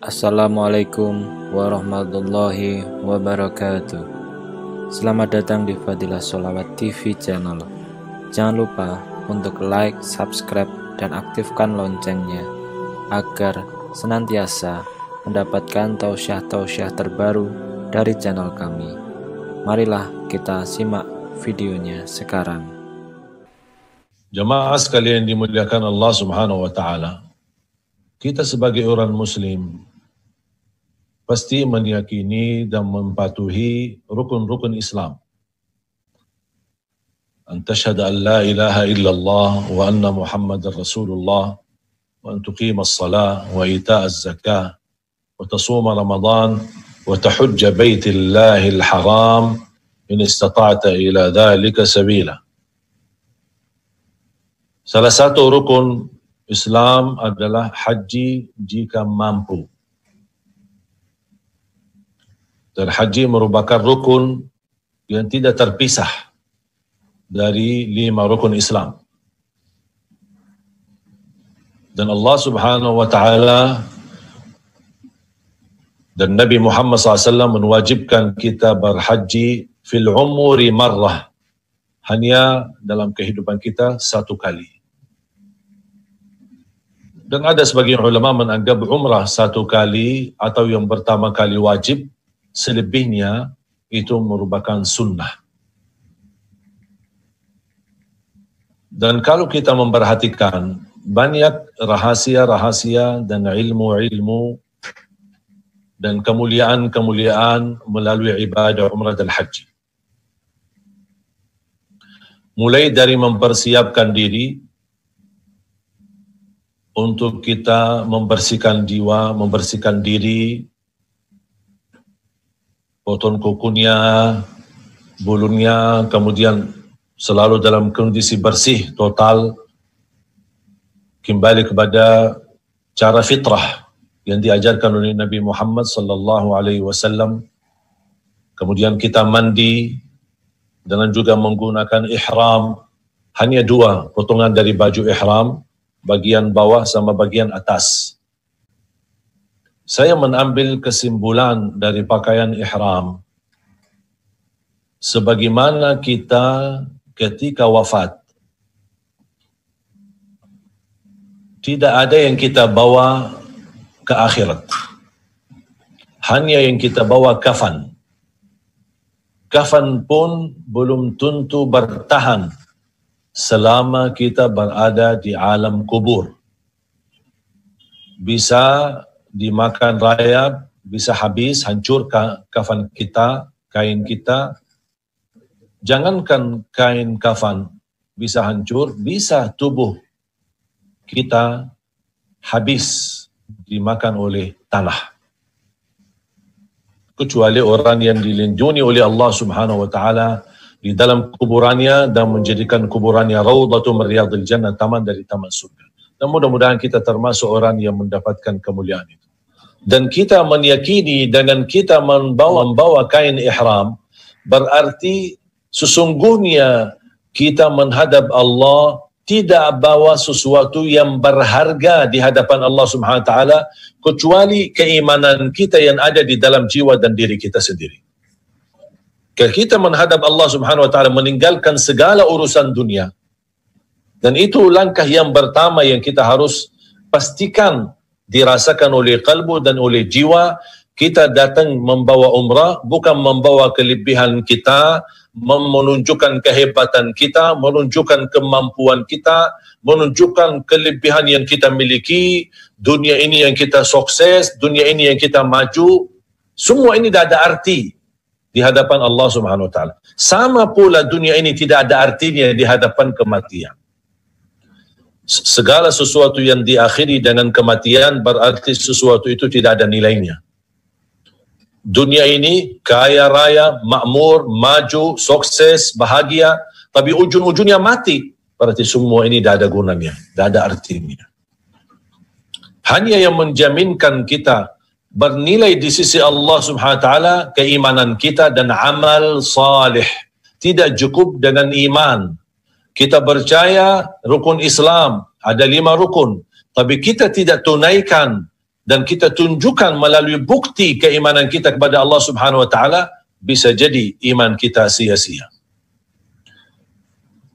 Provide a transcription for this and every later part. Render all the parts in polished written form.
Assalamualaikum warahmatullahi wabarakatuh. Selamat datang di Fadilah Sholawat TV channel. Jangan lupa untuk like, subscribe, dan aktifkan loncengnya agar senantiasa mendapatkan tausiah-tausiah terbaru dari channel kami. Marilah kita simak videonya sekarang. Jamaah sekalian dimuliakan Allah Subhanahu wa taala. Kita sebagai orang muslim pasti meyakini dan mematuhi rukun-rukun Islam. An tashhadu an la ilaha illallah wa anna Muhammadar Rasulullah wa an tuqimas salah wa ita'az zakah wa tasuma Ramadan wa tahujja baitillahil haram in istata'ta ila dhalika sabila. Salah satu rukun Islam adalah haji jika mampu. Dan haji merupakan rukun yang tidak terpisah dari 5 rukun Islam. Dan Allah Subhanahu wa taala dan Nabi Muhammad SAW mewajibkan kita berhaji fil umuri marrah, hanya dalam kehidupan kita 1 kali. Dan ada sebagian ulama menganggap umrah 1 kali atau yang pertama kali wajib, selebihnya itu merupakan sunnah. Dan kalau kita memperhatikan banyak rahasia-rahasia dan ilmu-ilmu dan kemuliaan-kemuliaan melalui ibadah umrah dan haji. Mulai dari mempersiapkan diri untuk kita membersihkan jiwa, membersihkan diri, potong kukunya, bulunya, kemudian selalu dalam kondisi bersih total, kembali kepada cara fitrah yang diajarkan oleh Nabi Muhammad sallallahu alaihi wasallam. Kemudian kita mandi dengan juga menggunakan ihram, hanya 2 potongan dari baju ihram, bagian bawah sama bagian atas. Saya mengambil kesimpulan dari pakaian ihram, sebagaimana kita ketika wafat, tidak ada yang kita bawa ke akhirat, hanya yang kita bawa kafan. Kafan pun belum tentu bertahan selama kita berada di alam kubur. Bisa dimakan rayap, bisa habis, hancur kafan kita, kain kita. Jangankan kain kafan bisa hancur, bisa tubuh kita habis dimakan oleh tanah. Kecuali orang yang dilindungi oleh Allah Subhanahu wa taala di dalam kuburannya dan menjadikan kuburannya raudhatu min riyadil jannah, taman dari taman surga. Dan mudah-mudahan kita termasuk orang yang mendapatkan kemuliaan itu. Dan kita meyakini dengan kita membawa kain ihram, berarti sesungguhnya kita menghadap Allah tidak bawa sesuatu yang berharga di hadapan Allah Subhanahu wa taala kecuali keimanan kita yang ada di dalam jiwa dan diri kita sendiri. Kalau kita menghadap Allah Subhanahu wa taala meninggalkan segala urusan dunia, dan itu langkah yang pertama yang kita harus pastikan dirasakan oleh kalbu dan oleh jiwa. Kita datang membawa umrah bukan membawa kelebihan kita, menunjukkan kehebatan kita, menunjukkan kemampuan kita, menunjukkan kelebihan yang kita miliki, dunia ini yang kita sukses, dunia ini yang kita maju. Semua ini tidak ada arti di hadapan Allah Subhanahu wa taala. Sama pula dunia ini tidak ada artinya di hadapan kematian. Segala sesuatu yang diakhiri dengan kematian berarti sesuatu itu tidak ada nilainya. Dunia ini kaya raya, makmur, maju, sukses, bahagia, tapi ujung-ujungnya mati. Berarti semua ini tidak ada gunanya, tidak ada artinya. Hanya yang menjaminkan kita bernilai di sisi Allah Subhanahu wa taala keimanan kita dan amal salih. Tidak cukup dengan iman. Kita percaya rukun Islam ada 5 rukun, tapi kita tidak tunaikan dan kita tunjukkan melalui bukti keimanan kita kepada Allah Subhanahu wa taala, bisa jadi iman kita sia-sia.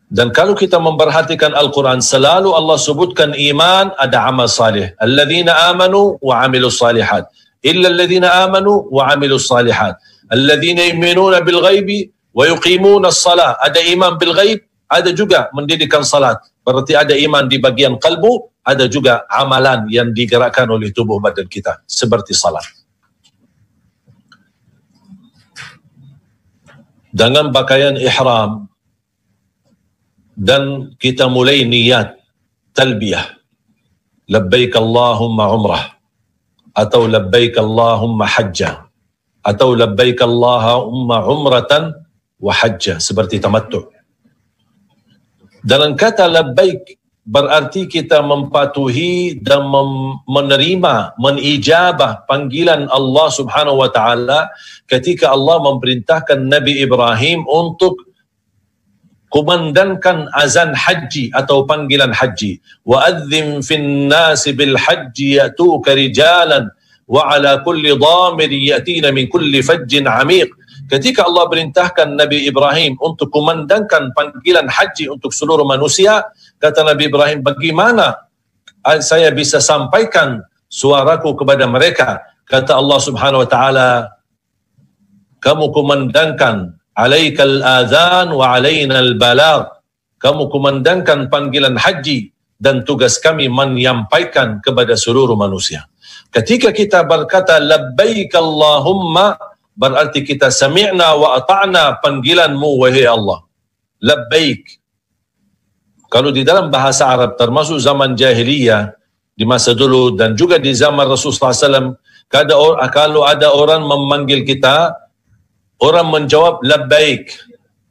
Dan kalau kita memperhatikan Al-Quran, selalu Allah sebutkan iman ada amal salih. Alladzina amanu wa amilus salihat. Illa alladzina amanu wa amilus salihat. Alladzina yu'minuna bil ghaibi wa yuqimuna as-salah. Ada iman bil ghaib, ada juga mendirikan salat. Berarti ada iman di bagian kalbu, ada juga amalan yang digerakkan oleh tubuh badan kita seperti salat. Dengan pakaian ihram dan kita mulai niat talbiyah, labbaik Allahumma umrah, atau labbaik Allahumma hajjah, atau labbaik Allahumma umratan wa hajjah, seperti tamattu'. Dalam kata labbaik berarti kita mematuhi dan menerima, menijabah panggilan Allah Subhanahu wa taala ketika Allah memerintahkan Nabi Ibrahim untuk kumandangkan azan haji atau panggilan haji. Wa'adzim fin nasi bil haji ya'tuka rijalan wa ala kulli dhamir yatina min kulli fajjin amiq. Ketika Allah perintahkan Nabi Ibrahim untuk kumandangkan panggilan haji untuk seluruh manusia, kata Nabi Ibrahim, bagaimana saya bisa sampaikan suaraku kepada mereka? Kata Allah Subhanahu wa taala, kamu kumandangkan alaikal adhan wa alainal balagh. Kamu kumandangkan panggilan haji dan tugas kami menyampaikan kepada seluruh manusia. Ketika kita berkata labbaik Allahumma, berarti kita sami'na wa ata'na panggilanmu wahai Allah. Labbaik. Kalau di dalam bahasa Arab, termasuk zaman jahiliyah di masa dulu dan juga di zaman Rasulullah SAW, kalau ada orang memanggil kita, orang menjawab labbaik.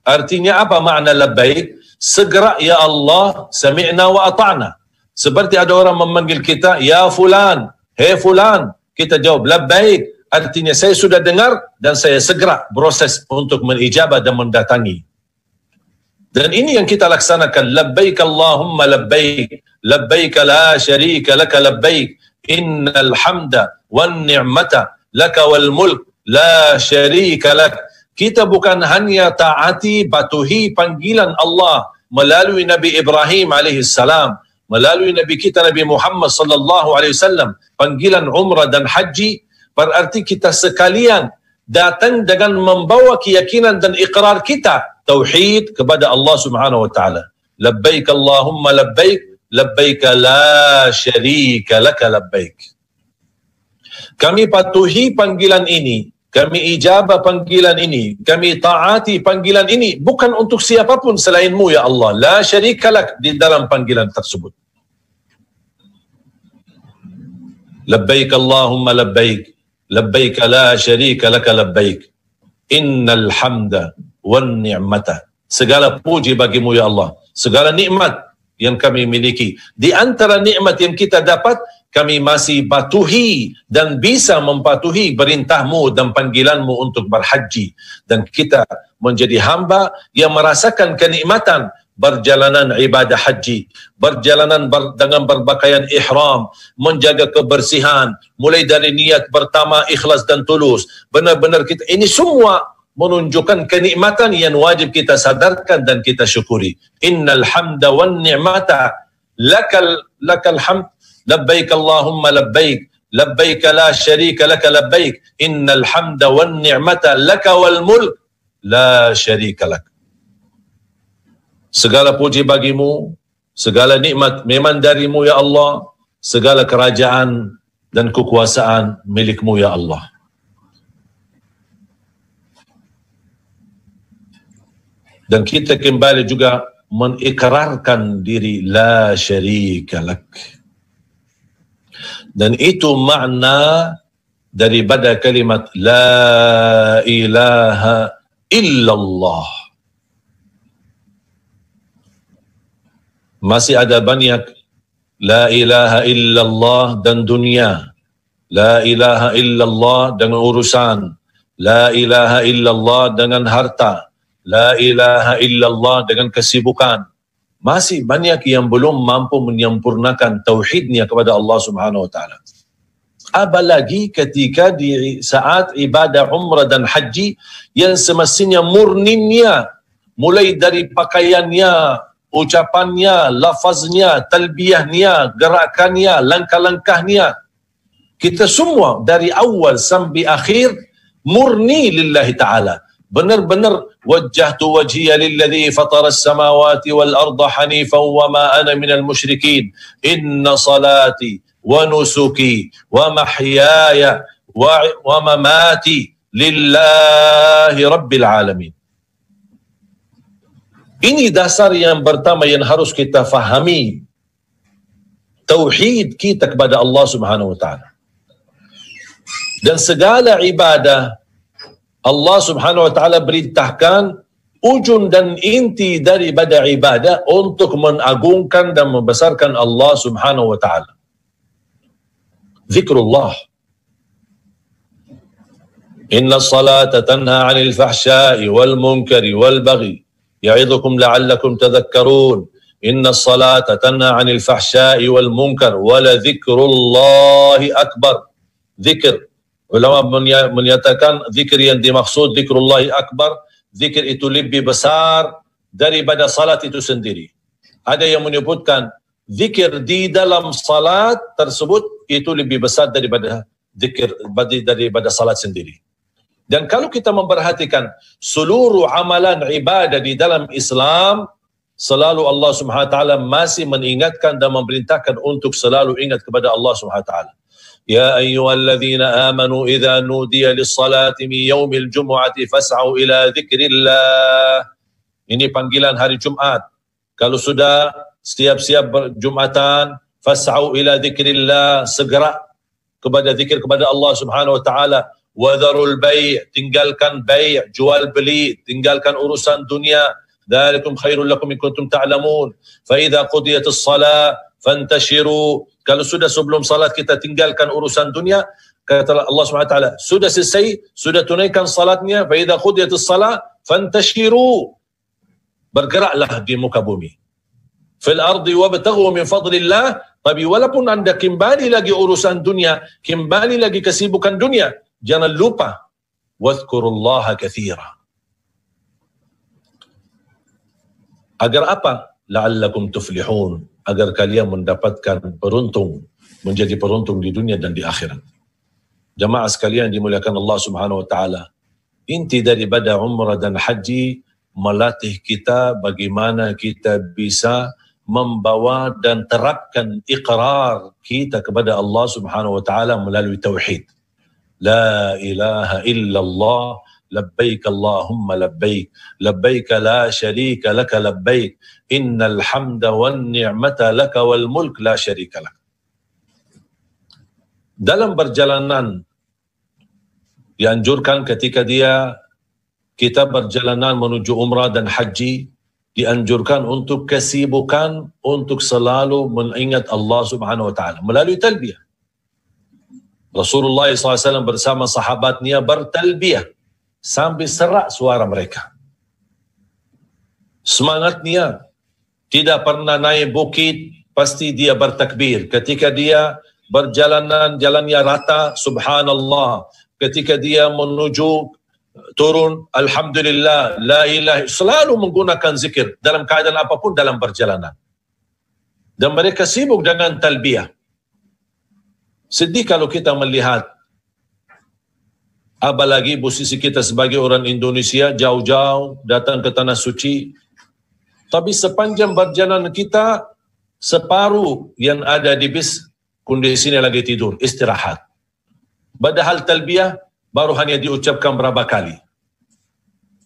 Artinya apa makna labbaik? Segera ya Allah, sami'na wa ata'na. Seperti ada orang memanggil kita, ya fulan, hey fulan, kita jawab labbaik. Artinya saya sudah dengar dan saya segera proses untuk menijabah dan mendatangi. Dan ini yang kita laksanakan. Labbaik Allahumma labbaik, labbaik la syarika laka labbaik, innal hamda wan ni'mata laka wal mulk la syarika lak. Kita bukan hanya taati, patuhi panggilan Allah melalui Nabi Ibrahim alaihissalam, melalui Nabi kita Nabi Muhammad sallallahu alaihi wasallam, panggilan umrah dan haji, berarti kita sekalian datang dengan membawa keyakinan dan iqrar kita tauhid kepada Allah Subhanahu wa taala. Labbaik Allahumma labbaik, labbaik la syarika laka labbaik. Kami patuhi panggilan ini, kami ijabah panggilan ini, kami taati panggilan ini bukan untuk siapapun selainmu ya Allah. La syarika lak di dalam panggilan tersebut. Labbaik Allahumma labbaik, labbaik la syarika laka labbaik, innal hamda wan ni'mata. Segala puji bagimu ya Allah, segala nikmat yang kami miliki. Di antara nikmat yang kita dapat, kami masih patuhi dan bisa mematuhi perintahmu dan panggilanmu untuk berhaji. Dan kita menjadi hamba yang merasakan kenikmatan perjalanan ibadah haji, perjalanan dengan berpakaian ihram, menjaga kebersihan, mulai dari niat pertama ikhlas dan tulus. Benar-benar kita, ini semua menunjukkan kenikmatan yang wajib kita sadarkan dan kita syukuri. Innal hamda wan ni'mata lakal hamd, labbaik Allahumma labbaik, labbaik la syarika laka labbaik, innal hamda wan ni'mata laka wal mulk la syarika lak. Segala puji bagimu, segala nikmat memang darimu ya Allah, segala kerajaan dan kekuasaan milikmu ya Allah. Dan kita kembali juga mengikrarkan diri la syarika lak. Dan itu makna daripada kalimat la ilaha illallah. Masih ada banyak la ilaha illallah dan dunia, la ilaha illallah dengan urusan, la ilaha illallah dengan harta, la ilaha illallah dengan kesibukan. Masih banyak yang belum mampu menyempurnakan tauhidnya kepada Allah Subhanahu wa taala. Apalagi ketika di saat ibadah umrah dan haji yang semestinya murninya, mulai dari pakaiannya, ucapannya, lafaznya, talbiyahnya, gerakannya, langkah-langkahnya, kita semua dari awal sampai akhir murni lillahi ta'ala. Benar-benar wajjahtu wajhiya lilladhi fatara as-samawati wal arda hanifan wa ma ana minal musyrikin. Inna salati wa nusuki wa mahyaya wa mamati lillahi rabbil alamin. Ini dasar yang pertama yang harus kita fahami. Tauhid kita kepada Allah Subhanahu wa taala. Dan segala ibadah Allah Subhanahu wa taala berintahkan ujung dan inti daripada ibadah untuk mengagungkan dan membesarkan Allah Subhanahu wa taala. Zikrullah. Inna salata tanha 'anil fahsya'i wal munkari wal baghi ya'idhukum la'allakum tadhakkarun. Inna salata tanha 'anil fahsya'i wal munkar wa la dzikrullahi akbar. Zikr, ulama menyatakan zikir yang dimaksud zikrullahi akbar, zikir itu lebih besar daripada salat itu sendiri. Ada yang menyebutkan zikir di dalam salat tersebut itu lebih besar daripada zikir daripada salat sendiri. Dan kalau kita memperhatikan seluruh amalan ibadah di dalam Islam, selalu Allah Subhanahu wa taala masih mengingatkan dan memerintahkan untuk selalu ingat kepada Allah Subhanahu wa taala. Ya ayyuhalladzina amanu idza nudiya lis-salati min yaumil jumu'ati fas'au ila dzikrillah. Ini panggilan hari Jumat. Kalau sudah siap-siap Jumatan, fas'au ila dzikrillah, segera kepada zikir kepada Allah Subhanahu wa taala. Wadharul bai', tinggalkan bai', jual beli, tinggalkan urusan dunia. Dzalikum khairul lakum in kuntum ta'lamun. Fa idza qudiyatis shalah fantashiru. Kalau sudah sebelum salat kita tinggalkan urusan dunia, kata Allah Subhanahu wa taala, sudah selesai, sudah tunaikan salatnya, fa idza qudiyatis shalah fantashiru. Bergeraklah di muka bumi. Fil ardi wabtaghu min fadlillah. Tapi walaupun anda kembali lagi urusan dunia, kembali lagi kesibukan dunia, jangan lupa wadhkurullaha katsira. Agar apa? La'allakum tuflihun, agar kalian mendapatkan beruntung, menjadi beruntung di dunia dan di akhirat. Jamaah sekalian dimuliakan Allah Subhanahu wa taala, inti daripada umrah dan haji melatih kita bagaimana kita bisa membawa dan terapkan iqrar kita kepada Allah Subhanahu wa taala melalui tauhid. La ilaha illallah, labbaik Allahumma labbaik, labbaik la syarika laka labbaik, innal hamda wan ni'mata laka wal mulk la syarika lak. Dalam perjalanan dianjurkan ketika kita berjalanan menuju umrah dan haji, dianjurkan untuk kesibukan untuk selalu mengingat Allah Subhanahu wa taala melalui talbiyah. Rasulullah SAW bersama sahabatnya bertalbiyah sampai serak suara mereka. Semangatnya tidak pernah naik bukit, pasti dia bertakbir. Ketika dia berjalanan, jalannya rata, subhanallah. Ketika dia menuju turun, alhamdulillah, la ilaha, selalu menggunakan zikir dalam keadaan apapun dalam perjalanan. Dan mereka sibuk dengan talbiyah. Sedih kalau kita melihat, apalagi posisi kita sebagai orang Indonesia, jauh-jauh datang ke tanah suci, tapi sepanjang perjalanan kita, separuh yang ada di bis, kondisinya lagi tidur, istirahat. Padahal talbiyah baru hanya diucapkan berapa kali.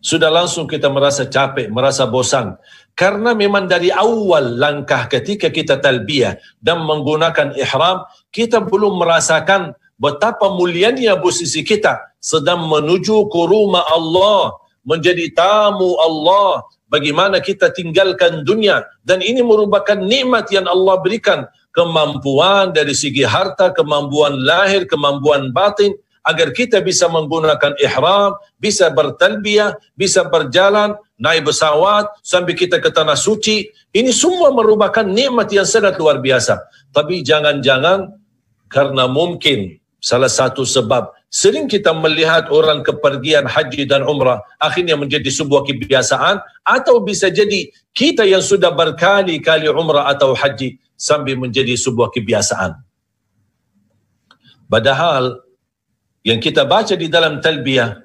Sudah langsung kita merasa capek, merasa bosan. Karena memang dari awal langkah ketika kita talbiyah dan menggunakan ihram, kita belum merasakan betapa mulianya posisi kita sedang menuju ke rumah Allah, menjadi tamu Allah. Bagaimana kita tinggalkan dunia. Dan ini merupakan nikmat yang Allah berikan. Kemampuan dari segi harta, kemampuan lahir, kemampuan batin, agar kita bisa menggunakan ihram, bisa bertalbiyah, bisa berjalan, naik pesawat sampai kita ke tanah suci. Ini semua merupakan nikmat yang sangat luar biasa. Tapi jangan-jangan karena mungkin salah satu sebab sering kita melihat orang kepergian haji dan umrah akhirnya menjadi sebuah kebiasaan, atau bisa jadi kita yang sudah berkali-kali umrah atau haji sambil menjadi sebuah kebiasaan. Padahal yang kita baca di dalam talbiyah,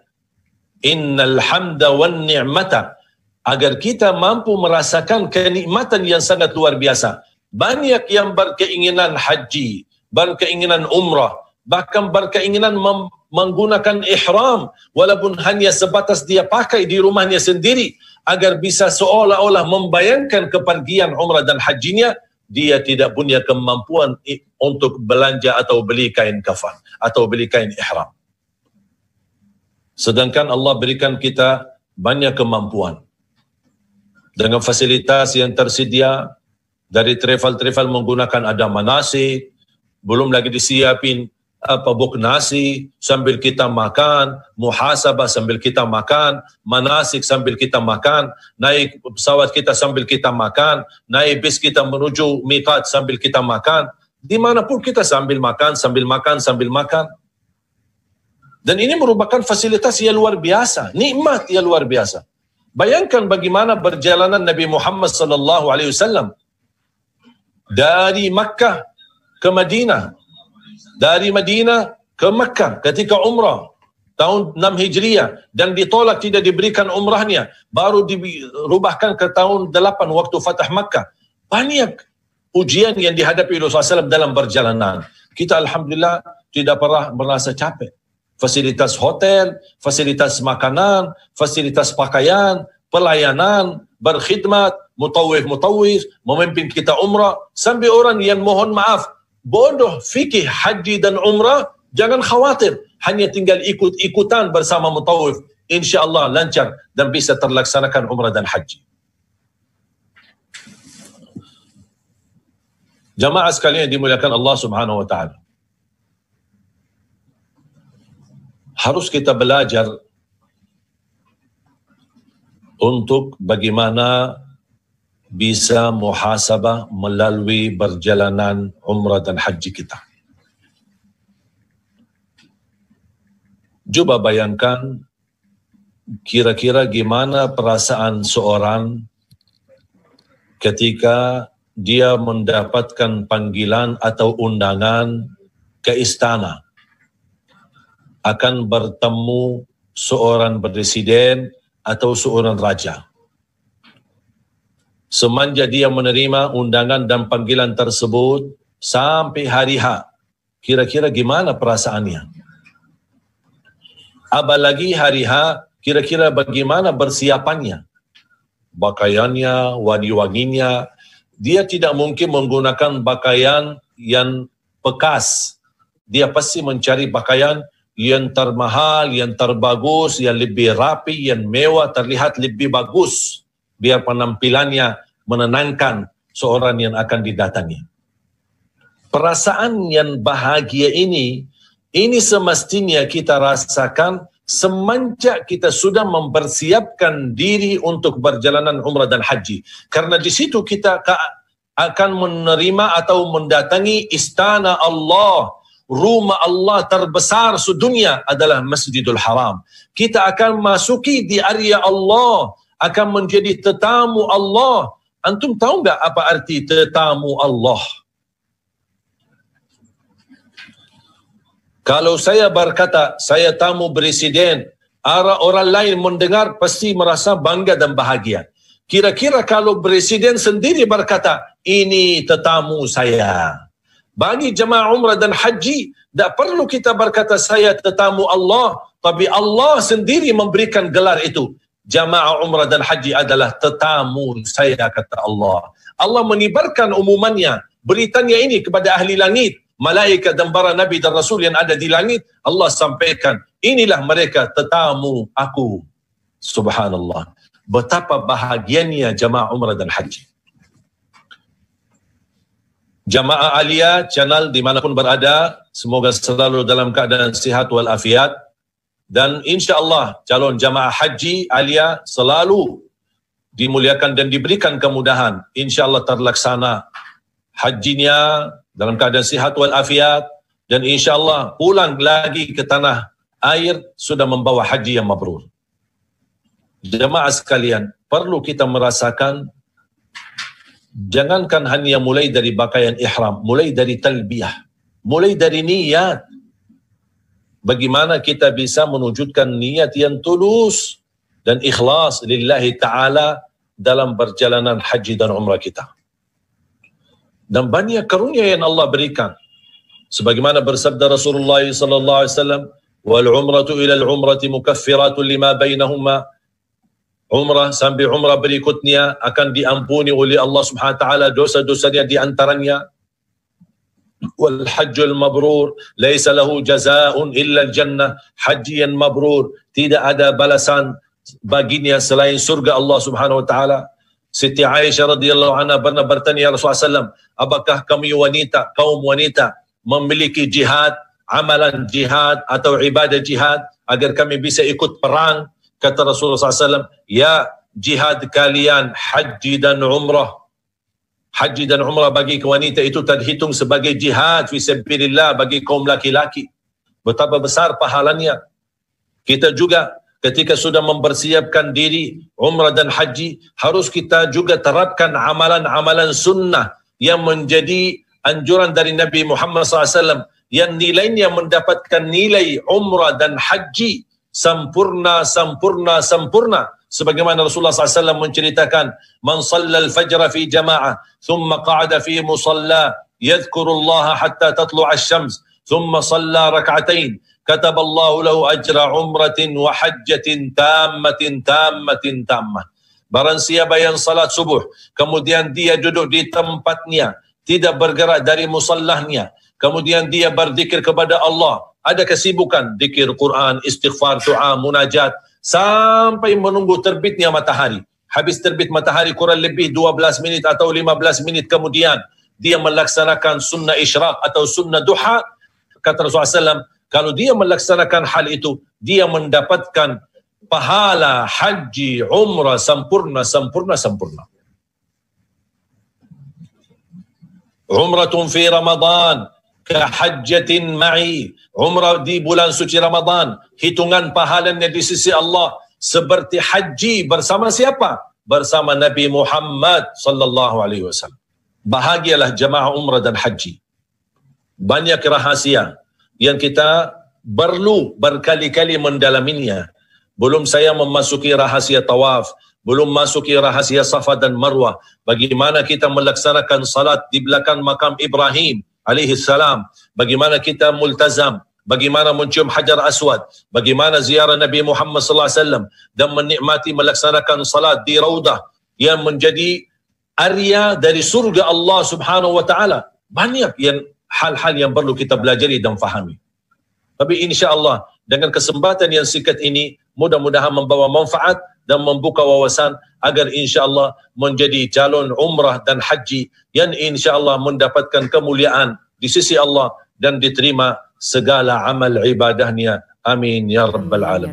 innal hamda wan ni'mata, agar kita mampu merasakan kenikmatan yang sangat luar biasa. Banyak yang berkeinginan haji, berkeinginan umrah, bahkan berkeinginan menggunakan ihram walaupun hanya sebatas dia pakai di rumahnya sendiri, agar bisa seolah-olah membayangkan kepergian umrah dan hajinya. Dia tidak punya kemampuan untuk belanja atau beli kain kafan atau beli kain ihram. Sedangkan Allah berikan kita banyak kemampuan. Dengan fasilitas yang tersedia, dari travel menggunakan ada manasik, belum lagi disiapin buk nasi sambil kita makan, muhasabah sambil kita makan, manasik sambil kita makan, naik pesawat kita sambil kita makan, naik bis kita menuju miqat sambil kita makan, dimanapun kita sambil makan. Dan ini merupakan fasilitas yang luar biasa, nikmat yang luar biasa. Bayangkan bagaimana perjalanan Nabi Muhammad sallallahu alaihi wasallam dari Makkah ke Madinah, dari Madinah ke Makkah ketika umrah tahun 6 Hijriah dan ditolak, tidak diberikan umrahnya, baru dirubahkan ke tahun 8 waktu Fatah Makkah. Banyak ujian yang dihadapi Rasulullah SAW dalam perjalanan. Kita alhamdulillah tidak pernah merasa capek. Fasilitas hotel, fasilitas makanan, fasilitas pakaian, pelayanan, berkhidmat, mutawif, memimpin kita umrah, sampai orang yang mohon maaf bodoh fikih haji dan umrah, jangan khawatir, hanya tinggal ikut-ikutan bersama mutawif, insya-Allah lancar dan bisa terlaksanakan umrah dan haji. Jamaah sekalian yang dimuliakan Allah Subhanahu wa taala, harus kita belajar untuk bagaimana bisa muhasabah melalui perjalanan umrah dan haji kita. Coba bayangkan kira-kira gimana perasaan seorang ketika dia mendapatkan panggilan atau undangan ke istana akan bertemu seorang presiden atau seorang raja. Semenjak dia menerima undangan dan panggilan tersebut sampai hari H, kira-kira gimana perasaannya? Apalagi hari H, kira-kira bagaimana persiapannya? Pakaiannya, wangi-wanginya, dia tidak mungkin menggunakan pakaian yang bekas. Dia pasti mencari pakaian yang termahal, yang terbagus, yang lebih rapi, yang mewah, terlihat lebih bagus, biar penampilannya menenangkan seorang yang akan didatangi. Perasaan yang bahagia ini semestinya kita rasakan semenjak kita sudah mempersiapkan diri untuk perjalanan umrah dan haji. Karena di situ kita akan menerima atau mendatangi istana Allah, rumah Allah terbesar sedunia adalah Masjidil Haram. Kita akan masuki di area Allah, akan menjadi tetamu Allah. Antum tahu enggak apa arti tetamu Allah? Kalau saya berkata, saya tamu presiden, orang lain mendengar pasti merasa bangga dan bahagia. Kira-kira kalau presiden sendiri berkata, ini tetamu saya. Bagi jemaah umrah dan haji, tak perlu kita berkata saya tetamu Allah, tapi Allah sendiri memberikan gelar itu. Jamaah umrah dan haji adalah tetamu saya, kata Allah. Allah menyebarkan umumannya, beritanya ini kepada ahli langit, malaikat dan para nabi dan rasul yang ada di langit. Allah sampaikan, inilah mereka tetamu aku. Subhanallah. Betapa bahagianya jamaah umrah dan haji. Jamaah Alia channel dimanapun berada, semoga selalu dalam keadaan sihat walafiat. Dan insya Allah calon jamaah haji Alia selalu dimuliakan dan diberikan kemudahan. Insya Allah terlaksana hajinya dalam keadaan sihat walafiat, dan insya-Allah pulang lagi ke tanah air sudah membawa haji yang mabrur. Jemaah sekalian, perlu kita merasakan, jangankan hanya mulai dari pakaian ihram, mulai dari talbiyah, mulai dari niat. Bagaimana kita bisa menwujudkan niat yang tulus dan ikhlas lillahi ta'ala dalam perjalanan haji dan umrah kita. Dan banyak karunia yang Allah berikan. Sebagaimana bersabda Rasulullah sallallahu alaihi wasallam, wal umratu ila al umrati mukaffiratun lima bainahuma. Umrah sampai umrah berikutnya akan diampuni oleh Allah Subhanahu wa taala dosa-dosanya di antaranya. Wal hajjul mabrur laisa lahu jazaa'un illa al jannah. Haji yang mabrur tidak ada balasan baginya selain surga Allah Subhanahu wa taala. Siti Aisyah radhiyallahu anha pernah bertanya Rasulullah sallallahu alaihi wasallam, apakah kami wanita, kaum wanita memiliki jihad, amalan jihad atau ibadah jihad agar kami bisa ikut perang? Kata Rasulullah SAW, ya, jihad kalian haji dan umrah. Haji dan umrah bagi wanita itu terhitung sebagai jihad fi sabilillah bagi kaum laki-laki. Betapa besar pahalanya. Kita juga ketika sudah mempersiapkan diri umrah dan haji, harus kita juga terapkan amalan-amalan sunnah yang menjadi anjuran dari Nabi Muhammad SAW, yang nilainya mendapatkan nilai umrah dan haji sempurna, sempurna, sempurna. Sebagaimana Rasulullah SAW menceritakan, man sallal fajra fi jama'ah, thumma qa'ada fi musalla, yadhkurullaha hatta tatlu'a asy-syams, thumma salla rak'atain, kataballahu lahu ajra umratin wa hajjatin tammatin tammatin tammah. Barang siapa yang salat subuh, kemudian dia duduk di tempatnya, tidak bergerak dari musallahnya, kemudian dia berzikir kepada Allah, ada kesibukan, zikir Quran, istighfar, doa, munajat, sampai menunggu terbitnya matahari. Habis terbit matahari kurang lebih 12 menit atau 15 menit kemudian, dia melaksanakan sunnah isyraq atau sunnah duha. Kata Rasulullah SAW, kalau dia melaksanakan hal itu, dia mendapatkan pahala haji, umrah sempurna, sempurna, sempurna. Umratun fi Ramadan kahajjatin ma'i. Umrah di bulan suci Ramadan, hitungan pahalanya di sisi Allah seperti haji bersama siapa? Bersama Nabi Muhammad sallallahu alaihi wasallam. Bahagialah jemaah umrah dan haji. Banyak rahasia yang kita perlu berkali-kali mendalaminya. Belum saya memasuki rahasia tawaf, belum masuki rahasia Safa dan Marwah. Bagaimana kita melaksanakan salat di belakang makam Ibrahim alaihi salam, bagaimana kita multazam, bagaimana mencium Hajar Aswad, bagaimana ziarah Nabi Muhammad sallallahu alaihi wasallam dan menikmati melaksanakan salat di Raudah yang menjadi area dari surga Allah Subhanahu wa taala. Banyak yang hal-hal yang perlu kita pelajari dan fahami. Tapi insya-Allah dengan kesempatan yang singkat ini mudah-mudahan membawa manfaat dan membuka wawasan agar insya-Allah menjadi calon umrah dan haji yang insya-Allah mendapatkan kemuliaan di sisi Allah dan diterima segala amal ibadahnya. Amin ya rabbal alamin.